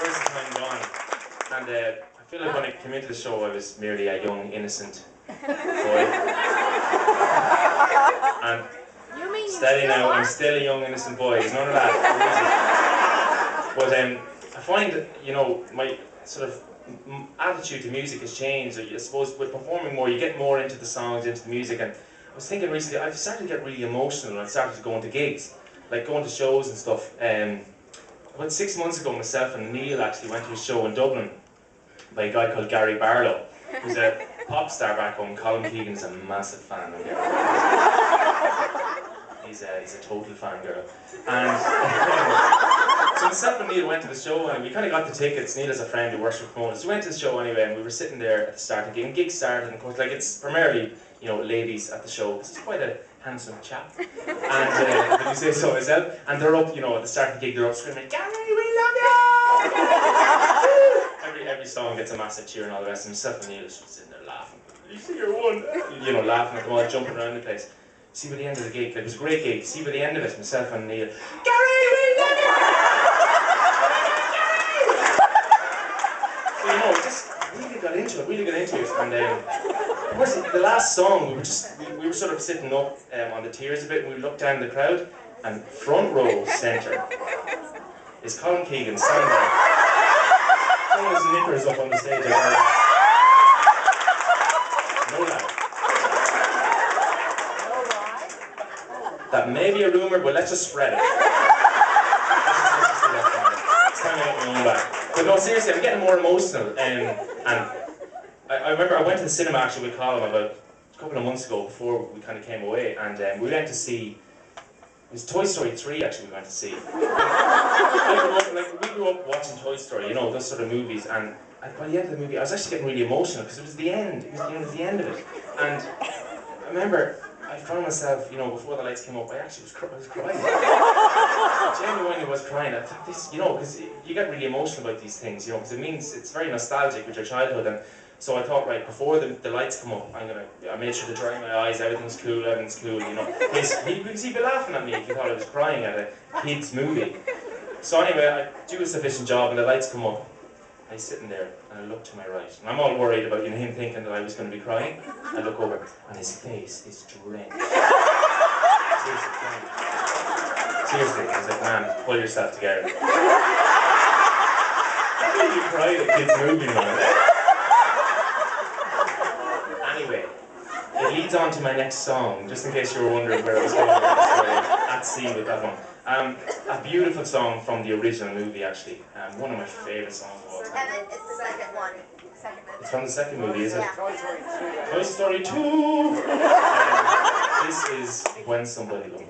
Where's the time gone? And I feel like when I came into the show, I was merely a young, innocent boy. And steady now, I'm still a young, innocent boy. There's none of that. But I find that, you know, my sort of attitude to music has changed. I suppose with performing more, you get more into the songs, into the music. And I was thinking recently, I've started to get really emotional and I started to go into gigs, like going to shows and stuff. About 6 months ago, myself and Neil actually went to a show in Dublin by a guy called Gary Barlow, who's a pop star back home. Colin Keegan's a massive fan of him. He's a total fangirl. And so myself and Neil went to the show and we kind of got the tickets. Neil is a friend who works for promoters. We went to the show anyway and we were sitting there at the start of the gig. And gigs started, and of course, like, it's primarily, you know, ladies at the show, because he's quite a handsome chap. And did you say so myself? And they're up, you know, at the start of the gig, they're up screaming, "Gary, we love you!" Every song gets a massive cheer and all the rest. And myself and Neil is just sitting there laughing. "You see your one?" You know, laughing at them all, jumping around the place. See by the end of the gig, like, it was a great gig. See by the end of it, myself and Neil, "Gary, we love you!" So, you know, just really got into it, and of course, the last song, we were sort of sitting up on the tiers a bit, and we looked down the crowd, and front row centre is Colin Keegan standing there, throwing his knickers up on the stage. No lie. That may be a rumour, but let's just spread it. It's time to get my own back. But no, seriously, I'm getting more emotional, and I remember I went to the cinema actually with Colin about a couple of months ago before we kind of came away, and we went to see, it was Toy Story 3 actually we went to see. We grew up watching Toy Story, you know, those sort of movies, and by the end of the movie I was actually getting really emotional because it was the end, it was the end of it. And I remember I found myself, you know, before the lights came up, I was crying. Genuinely was crying. I thought this, you know, because you get really emotional about these things, you know, because it means it's very nostalgic with your childhood. And so I thought, right, before the lights come up, I made sure to dry my eyes, everything's cool, you know. Because he'd be laughing at me if he thought I was crying at a kid's movie. So anyway, I do a sufficient job and the lights come up. I'm sitting there and I look to my right. And I'm all worried about, you know, him thinking that I was going to be crying. I look over and his face is drenched. Seriously, drenched. Seriously, I was like, "Man, pull yourself together." How can you cry at a kid's movie, man? Anyway, it leads on to my next song, just in case you were wondering where I was going with the story. At sea with that one. A beautiful song from the original movie, actually. One of my favourite songs of all time. Emmet, it's the second one. It's from the second movie, is it? Yeah. Toy Story 2! This is When Somebody Loves Me.